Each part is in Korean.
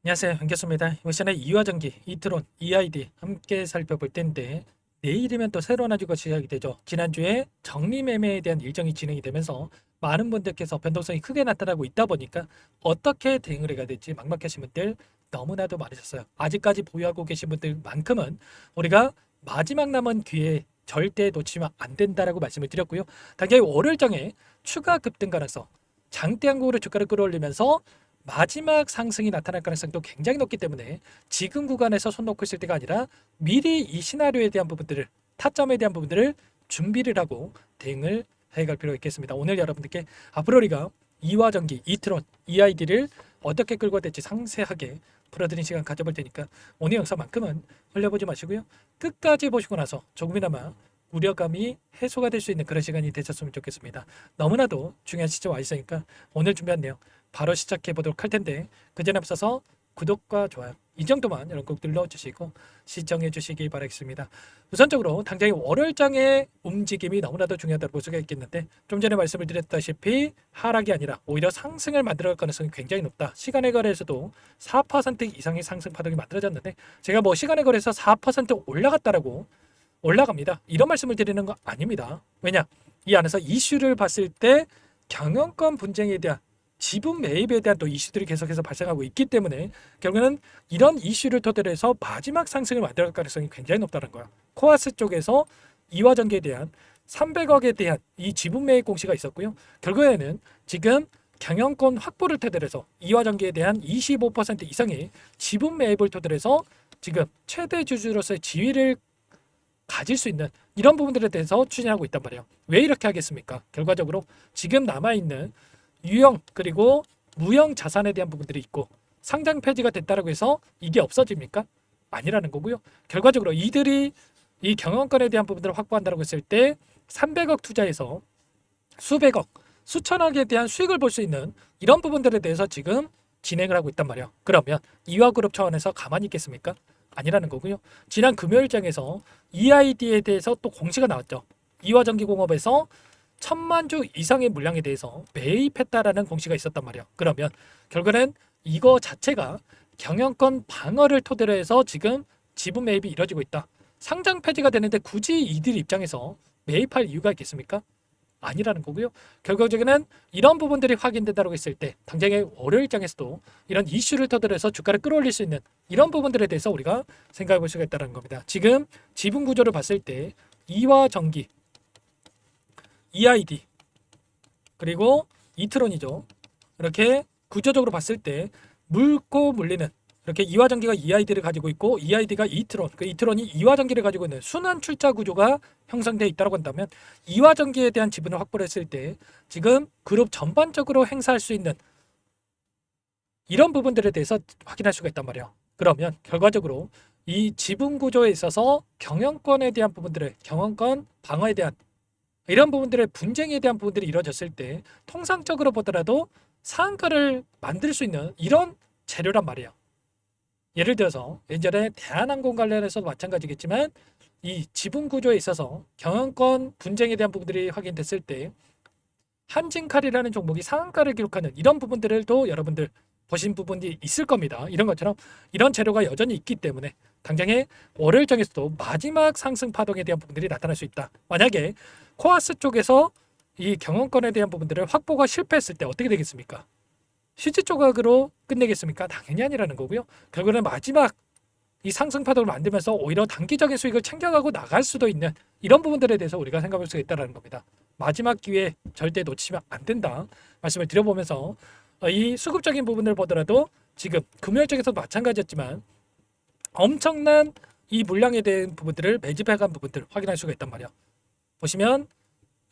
안녕하세요. 반갑습니다. 이번 시간에 이화전기, 이트론, EID 함께 살펴볼 텐데 내일이면 또 새로운 한 주가 시작이 되죠. 지난주에 정리매매에 대한 일정이 진행이 되면서 많은 분들께서 변동성이 크게 나타나고 있다 보니까 어떻게 대응을 해야 될지 막막하신 분들 너무나도 많으셨어요. 아직까지 보유하고 계신 분들만큼은 우리가 마지막 남은 기회에 절대 놓치면 안 된다라고 말씀을 드렸고요. 당장 월요일장에 추가 급등 가능성, 장대 항공으로 주가를 끌어올리면서 마지막 상승이 나타날 가능성도 굉장히 높기 때문에 지금 구간에서 손 놓고 있을 때가 아니라 미리 이 시나리오에 대한 부분들을 타점에 대한 부분들을 준비를 하고 대응을 해갈 필요가 있겠습니다. 오늘 여러분들께 앞으로 우리가 이화전기, 이트론, EID를 어떻게 끌고 될지 상세하게 풀어드린 시간 가져볼 테니까 오늘 영상만큼은 흘려보지 마시고요. 끝까지 보시고 나서 조금이나마 우려감이 해소가 될 수 있는 그런 시간이 되셨으면 좋겠습니다. 너무나도 중요한 시점 와 있으니까 오늘 준비한 내용 바로 시작해 보도록 할 텐데 그 전에 앞서서 구독과 좋아요 이 정도만 여러분 꼭 눌러주시고 시청해 주시기 바라겠습니다. 우선적으로 당장의 월요일장의 움직임이 너무나도 중요하다고 볼 수가 있겠는데 좀 전에 말씀을 드렸다시피 하락이 아니라 오히려 상승을 만들어갈 가능성이 굉장히 높다. 시간의 거래에서도 4% 이상의 상승 파동이 만들어졌는데 제가 뭐 시간의 거래에서 4% 올라갔다라고 올라갑니다 이런 말씀을 드리는 거 아닙니다. 왜냐? 이 안에서 이슈를 봤을 때 경영권 분쟁에 대한 지분 매입에 대한 또 이슈들이 계속해서 발생하고 있기 때문에 결국에는 이런 이슈를 토대로 해서 마지막 상승을 만들어갈 가능성이 굉장히 높다는 거야. 코아스 쪽에서 이화전기에 대한 300억에 대한 이 지분 매입 공시가 있었고요. 결국에는 지금 경영권 확보를 토대로 해서 이화전기에 대한 25% 이상의 지분 매입을 토대로 해서 지금 최대 주주로서의 지위를 가질 수 있는 이런 부분들에 대해서 추진하고 있단 말이에요. 왜 이렇게 하겠습니까? 결과적으로 지금 남아있는 유형 그리고 무형 자산에 대한 부분들이 있고 상장 폐지가 됐다고 해서 이게 없어집니까? 아니라는 거고요. 결과적으로 이들이 이 경영권에 대한 부분들을 확보한다고 했을 때 300억 투자해서 수백억, 수천억에 대한 수익을 볼 수 있는 이런 부분들에 대해서 지금 진행을 하고 있단 말이에요. 그러면 이화그룹 차원에서 가만히 있겠습니까? 아니라는 거고요. 지난 금요일장에서 EID에 대해서 또 공시가 나왔죠. 이화전기공업에서 1,000만 주 이상의 물량에 대해서 매입했다라는 공시가 있었단 말이에요. 그러면 결국에는 이거 자체가 경영권 방어를 토대로 해서 지금 지분 매입이 이뤄지고 있다. 상장 폐지가 되는데 굳이 이들 입장에서 매입할 이유가 있겠습니까? 아니라는 거고요. 결과적으로는 이런 부분들이 확인된다고 했을 때 당장의 월요일장에서도 이런 이슈를 토대로 해서 주가를 끌어올릴 수 있는 이런 부분들에 대해서 우리가 생각해 볼 수가 있다는 겁니다. 지금 지분 구조를 봤을 때 이화전기, EID 그리고 이트론이죠. 이렇게 구조적으로 봤을 때 물고 물리는 이렇게 이화전기가 EID를 가지고 있고 EID가 이트론, 그 이트론이 이화전기를 가지고 있는 순환 출자 구조가 형성되어 있다고 한다면 이화전기에 대한 지분을 확보를 했을 때 지금 그룹 전반적으로 행사할 수 있는 이런 부분들에 대해서 확인할 수가 있단 말이에요. 그러면 결과적으로 이 지분 구조에 있어서 경영권에 대한 부분들을 경영권 방어에 대한 이런 부분들의 분쟁에 대한 부분들이 이루어졌을 때 통상적으로 보더라도 상한가를 만들 수 있는 이런 재료란 말이에요. 예를 들어서 예전에 대한항공 관련해서도 마찬가지겠지만 이 지분 구조에 있어서 경영권 분쟁에 대한 부분들이 확인됐을 때 한진칼이라는 종목이 상한가를 기록하는 이런 부분들도 여러분들 보신 부분이 있을 겁니다. 이런 것처럼 이런 재료가 여전히 있기 때문에 당장의 월요일장에서도 마지막 상승 파동에 대한 부분들이 나타날 수 있다. 만약에 코아스 쪽에서 이 경영권에 대한 부분들을 확보가 실패했을 때 어떻게 되겠습니까? 실질 조각으로 끝내겠습니까? 당연히 아니라는 거고요. 결국에는 마지막 이 상승 파동을 만들면서 오히려 단기적인 수익을 챙겨가고 나갈 수도 있는 이런 부분들에 대해서 우리가 생각할 수가 있다는 겁니다. 마지막 기회 절대 놓치면 안 된다 말씀을 드려보면서 이 수급적인 부분을 보더라도 지금 금요일장에서도 마찬가지였지만 엄청난 이 물량에 대한 부분들을 매집해간 부분들 확인할 수가 있단 말이야. 보시면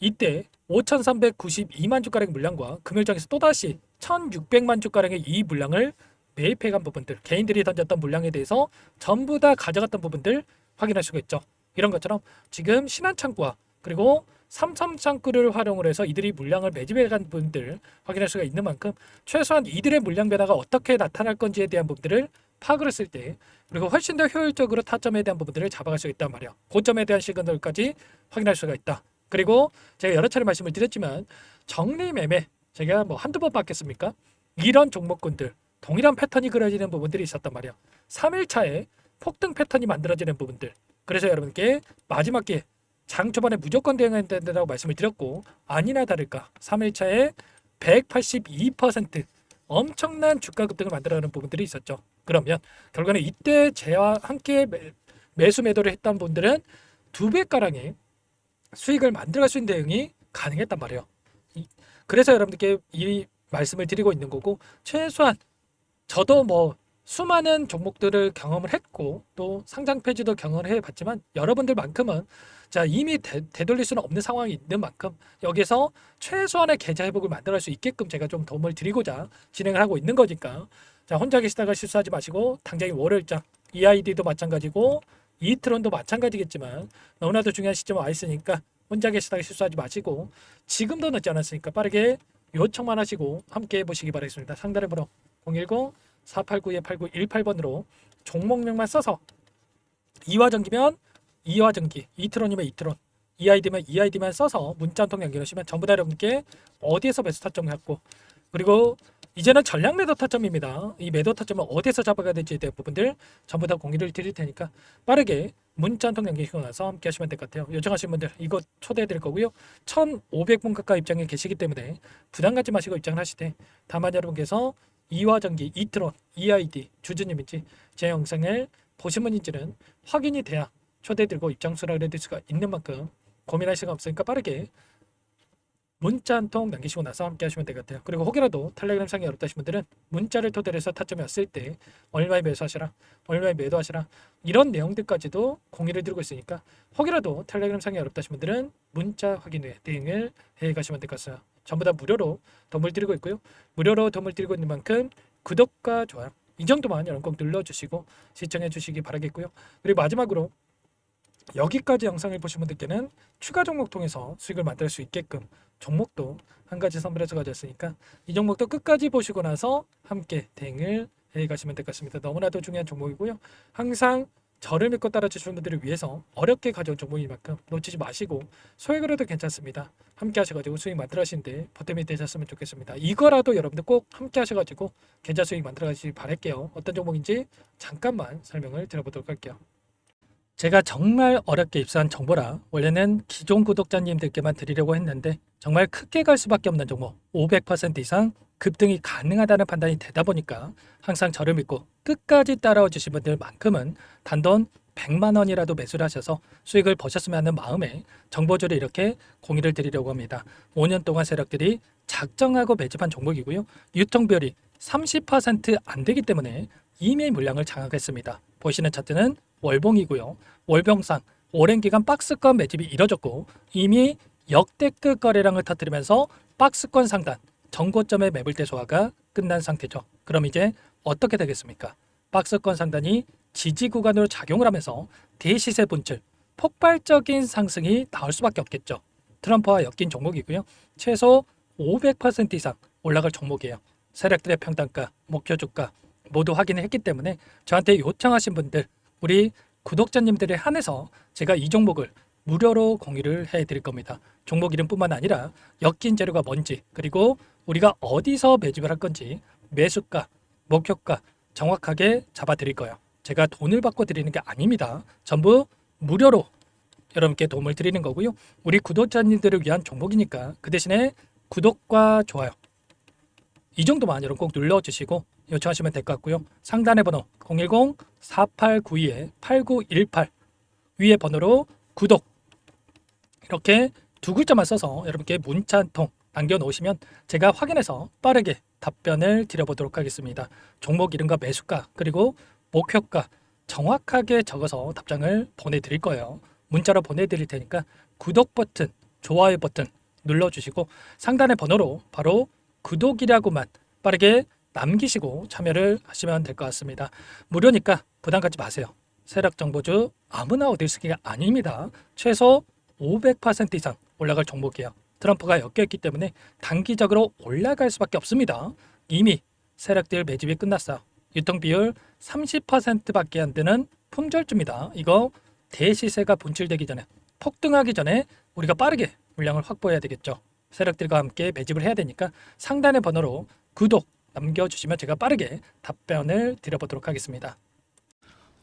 이때 5,392만 주가량의 물량과 금요일장에서 또다시 1,600만 주가량의 이 물량을 매입해간 부분들, 개인들이 던졌던 물량에 대해서 전부 다 가져갔던 부분들 확인할 수가 있죠. 이런 것처럼 지금 신한창구와 그리고 삼성창구를 활용을 해서 이들이 물량을 매집해간 부분들 확인할 수가 있는 만큼 최소한 이들의 물량 변화가 어떻게 나타날 건지에 대한 부분들을 파악을 했을 때 그리고 훨씬 더 효율적으로 타점에 대한 부분들을 잡아갈 수 있단 말이야. 고점에 대한 시그널까지 확인할 수가 있다. 그리고 제가 여러 차례 말씀을 드렸지만 정리 매매 제가 뭐 한두 번 받겠습니까? 이런 종목군들 동일한 패턴이 그려지는 부분들이 있었단 말이야. 3일차에 폭등 패턴이 만들어지는 부분들. 그래서 여러분께 마지막 기회 장 초반에 무조건 대응해야 된다고 말씀을 드렸고, 아니나 다를까 3일차에 182% 엄청난 주가 급등을 만들어내는 부분들이 있었죠. 그러면 결과는 이때 제와 함께 매수 매도를 했던 분들은 2배가량의 수익을 만들어갈 수 있는 대응이 가능했단 말이에요. 그래서 여러분들께 이 말씀을 드리고 있는 거고, 최소한 저도 뭐 수많은 종목들을 경험을 했고 또 상장 페이지도 경험을 해봤지만, 여러분들만큼은 자 이미 되돌릴 수는 없는 상황이 있는 만큼 여기서 최소한의 계좌 회복을 만들어갈 수 있게끔 제가 좀 도움을 드리고자 진행을 하고 있는 거니까, 자 혼자 계시다가 실수하지 마시고, 당장의 월요일장 EID도 마찬가지고 이트론도 마찬가지겠지만 너무나도 중요한 시점에 와 있으니까 혼자 계시다가 실수하지 마시고, 지금도 늦지 않았으니까 빠르게 요청만 하시고 함께 해보시기 바라겠습니다. 상단의 번호 010-489-8918번으로 종목명만 써서 이화전기면 이화전기, 이트론이면 이트론, EID면 EID만 써서 문자 한 통 남겨주시면 전부 다 여러분께 어디에서 매수 타점 갖고, 그리고 이제는 전략 매도 타점입니다. 이 매도 타점을 어디에서 잡아가야 될지에 대한 부분들 전부 다 공유를 드릴 테니까 빠르게 문자 한 통 남기시고 나서 함께 하시면 될 것 같아요. 요청하신 분들 이거 초대해 드릴 거고요. 1,500분 가까이 입장에 계시기 때문에 부담 갖지 마시고 입장을 하시되, 다만 여러분께서 이화전기, 이트론, EID 주주님인지 제 영상을 보신 분인지는 확인이 돼야 초대드리고 입장 수락을 해드릴 수가 있는 만큼 고민할 시간 없으니까 빠르게 문자 한 통 남기시고 나서 함께 하시면 될 것 같아요. 그리고 혹여라도 텔레그램 상이 어렵다 하신 분들은 문자를 토대로 해서 타점이 왔을 때 얼마에 매수하시라, 얼마에 매도하시라, 이런 내용들까지도 공유를 드리고 있으니까 혹여라도 텔레그램 상이 어렵다 하신 분들은 문자 확인 후에 대응을 해 가시면 될 것 같아요. 전부 다 무료로 도움을 드리고 있고요. 무료로 도움을 드리고 있는 만큼 구독과 좋아요 이 정도만 여러분 꼭 눌러주시고 시청해 주시기 바라겠고요. 그리고 마지막으로 여기까지 영상을 보신 분들께는 추가 종목 통해서 수익을 만들 수 있게끔 종목도 한 가지 선물해서 가졌으니까 이 종목도 끝까지 보시고 나서 함께 대응을 해 가시면 될 것 같습니다. 너무나도 중요한 종목이고요. 항상 저를 믿고 따라주시는 분들을 위해서 어렵게 가져온 종목인 만큼 놓치지 마시고, 소액으로 해도 괜찮습니다. 함께 하셔가지고 수익 만들어 가시는데 보탬이 되셨으면 좋겠습니다. 이거라도 여러분들 꼭 함께 하셔가지고 계좌 수익 만들어 가시기 바랄게요. 어떤 종목인지 잠깐만 설명을 드려보도록 할게요. 제가 정말 어렵게 입수한 정보라 원래는 기존 구독자님들께만 드리려고 했는데, 정말 크게 갈 수밖에 없는 종목 500% 이상 급등이 가능하다는 판단이 되다 보니까 항상 저를 믿고 끝까지 따라와 주신 분들만큼은 단돈 100만 원이라도 매수를 하셔서 수익을 보셨으면 하는 마음에 정보주를 이렇게 공유를 드리려고 합니다. 5년 동안 세력들이 작정하고 매집한 종목이고요. 유통비율이 30%안 되기 때문에 이미 물량을 장악했습니다. 보시는 차트는 월봉이고요. 월봉상 오랜 기간 박스권 매집이 이뤄졌고 이미 역대급 거래량을 터뜨리면서 박스권 상단 전고점의 매물대 소화가 끝난 상태죠. 그럼 이제 어떻게 되겠습니까? 박스권 상단이 지지 구간으로 작용을 하면서 대시세 분출, 폭발적인 상승이 나올 수밖에 없겠죠. 트럼프와 엮인 종목이고요. 최소 500% 이상 올라갈 종목이에요. 세력들의 평단가, 목표 주가 모두 확인을 했기 때문에 저한테 요청하신 분들, 우리 구독자님들에 한해서 제가 이 종목을 무료로 공유를 해드릴 겁니다. 종목 이름뿐만 아니라 엮인 재료가 뭔지, 그리고 우리가 어디서 매집을 할 건지 매수가, 목표가 정확하게 잡아드릴 거예요. 제가 돈을 받고 드리는 게 아닙니다. 전부 무료로 여러분께 도움을 드리는 거고요. 우리 구독자님들을 위한 종목이니까 그 대신에 구독과 좋아요 이 정도만 여러분 꼭 눌러주시고 요청하시면 될 것 같고요. 상단의 번호 010-4892-8918 위에 번호로 구독 이렇게 두 글자만 써서 여러분께 문자 한 통 남겨놓으시면 제가 확인해서 빠르게 답변을 드려보도록 하겠습니다. 종목 이름과 매수가 그리고 목표가 정확하게 적어서 답장을 보내드릴 거예요. 문자로 보내드릴 테니까 구독 버튼, 좋아요 버튼 눌러주시고 상단의 번호로 바로 구독이라고만 빠르게 남기시고 참여를 하시면 될 것 같습니다. 무료니까 부담 갖지 마세요. 세력정보주 아무나 얻을 수 있는 게 아닙니다. 최소 500% 이상 올라갈 종목이에요. 트럼프가 엮여있기 때문에 단기적으로 올라갈 수밖에 없습니다. 이미 세력들 매집이 끝났어요. 유통비율 30%밖에 안 되는 품절주입니다. 이거 대시세가 분출되기 전에, 폭등하기 전에 우리가 빠르게 물량을 확보해야 되겠죠. 세력들과 함께 매집을 해야 되니까 상단의 번호로 구독 남겨주시면 제가 빠르게 답변을 드려보도록 하겠습니다.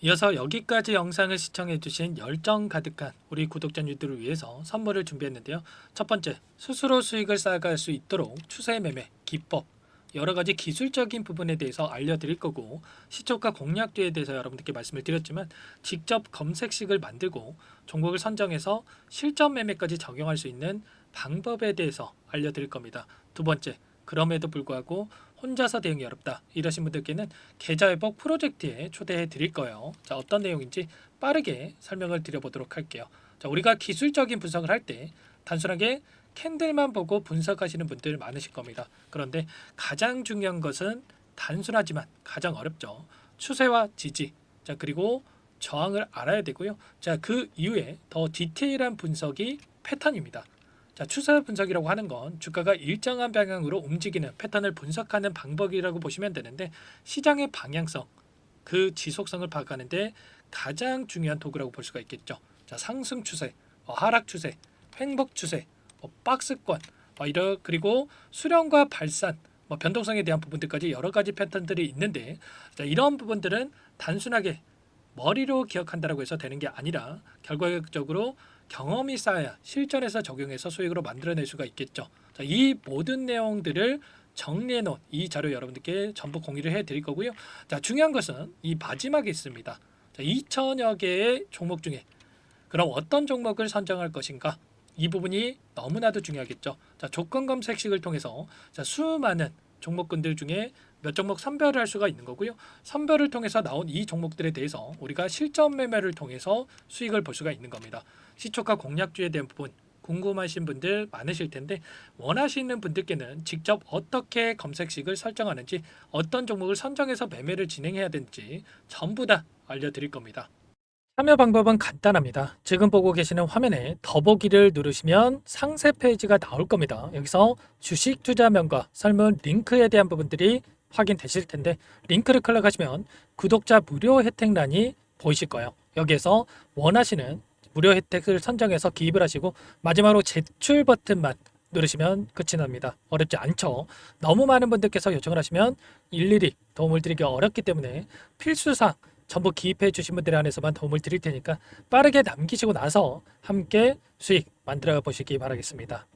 이어서 여기까지 영상을 시청해주신 열정 가득한 우리 구독자님들을 위해서 선물을 준비했는데요. 첫 번째, 스스로 수익을 쌓아갈 수 있도록 추세 매매 기법, 여러 가지 기술적인 부분에 대해서 알려드릴 거고, 시초가 공략주에 대해서 여러분들께 말씀을 드렸지만 직접 검색식을 만들고 종목을 선정해서 실전 매매까지 적용할 수 있는 방법에 대해서 알려드릴 겁니다. 두 번째, 그럼에도 불구하고 혼자서 대응이 어렵다 이러신 분들께는 계좌회복 프로젝트에 초대해 드릴 거예요. 자, 어떤 내용인지 빠르게 설명을 드려보도록 할게요. 자, 우리가 기술적인 분석을 할 때 단순하게 캔들만 보고 분석하시는 분들 많으실 겁니다. 그런데 가장 중요한 것은 단순하지만 가장 어렵죠. 추세와 지지, 자, 그리고 저항을 알아야 되고요. 자, 그 이후에 더 디테일한 분석이 패턴입니다. 자, 추세 분석이라고 하는 건 주가가 일정한 방향으로 움직이는 패턴을 분석하는 방법이라고 보시면 되는데, 시장의 방향성, 그 지속성을 파악하는데 가장 중요한 도구라고 볼 수가 있겠죠. 자, 상승 추세, 하락 추세, 횡복 추세, 박스권, 그리고 수렴과 발산, 변동성에 대한 부분들까지 여러 가지 패턴들이 있는데, 자, 이런 부분들은 단순하게 머리로 기억한다라고 해서 되는 게 아니라 결과적으로 경험이 쌓아야 실전에서 적용해서 수익으로 만들어낼 수가 있겠죠. 자, 이 모든 내용들을 정리해 놓은 이 자료 여러분들께 전부 공유를 해 드릴 거고요. 자, 중요한 것은 이 마지막에 있습니다. 자, 2천여 개의 종목 중에 그럼 어떤 종목을 선정할 것인가? 이 부분이 너무나도 중요하겠죠. 자, 조건 검색식을 통해서 자, 수많은 종목군들 중에 몇 종목 선별을 할 수가 있는 거고요. 선별을 통해서 나온 이 종목들에 대해서 우리가 실전 매매를 통해서 수익을 볼 수가 있는 겁니다. 시초가 공략주에 대한 부분 궁금하신 분들 많으실 텐데, 원하시는 분들께는 직접 어떻게 검색식을 설정하는지, 어떤 종목을 선정해서 매매를 진행해야 되는지 전부 다 알려드릴 겁니다. 참여 방법은 간단합니다. 지금 보고 계시는 화면에 더보기를 누르시면 상세 페이지가 나올 겁니다. 여기서 주식 투자명과 설문 링크에 대한 부분들이 확인되실 텐데, 링크를 클릭하시면 구독자 무료 혜택란이 보이실 거예요. 여기에서 원하시는 무료 혜택을 선정해서 기입을 하시고 마지막으로 제출 버튼만 누르시면 끝이 납니다. 어렵지 않죠? 너무 많은 분들께서 요청을 하시면 일일이 도움을 드리기 어렵기 때문에 필수사항 전부 기입해 주신 분들에 한해서만 도움을 드릴 테니까 빠르게 남기시고 나서 함께 수익 만들어 보시기 바라겠습니다.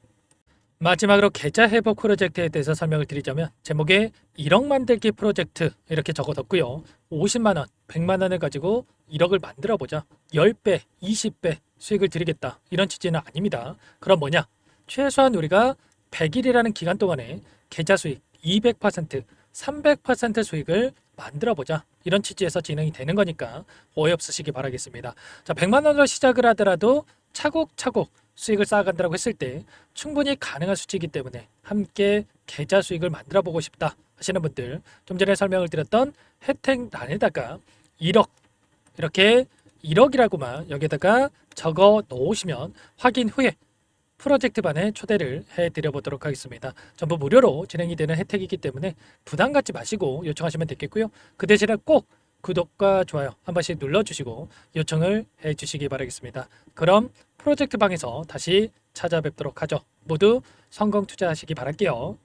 마지막으로 계좌 회복 프로젝트에 대해서 설명을 드리자면, 제목에 1억 만들기 프로젝트 이렇게 적어뒀고요. 50만 원, 100만 원을 가지고 1억을 만들어 보자. 10배, 20배 수익을 드리겠다. 이런 취지는 아닙니다. 그럼 뭐냐? 최소한 우리가 100일이라는 기간 동안에 계좌 수익 200%, 300% 수익을 만들어 보자. 이런 취지에서 진행이 되는 거니까 오해 없으시기 바라겠습니다. 자, 100만 원으로 시작을 하더라도 차곡차곡 수익을 쌓아간다고 했을 때 충분히 가능한 수치이기 때문에 함께 계좌 수익을 만들어 보고 싶다 하시는 분들, 좀 전에 설명을 드렸던 혜택란에다가 1억, 이렇게 1억이라고만 여기다가 적어 놓으시면 확인 후에 프로젝트 반에 초대를 해드려 보도록 하겠습니다. 전부 무료로 진행이 되는 혜택이기 때문에 부담 갖지 마시고 요청하시면 되겠고요. 그 대신에 꼭 구독과 좋아요 한 번씩 눌러주시고 요청을 해주시기 바라겠습니다. 그럼 프로젝트 방에서 다시 찾아뵙도록 하죠. 모두 성공 투자하시기 바랄게요.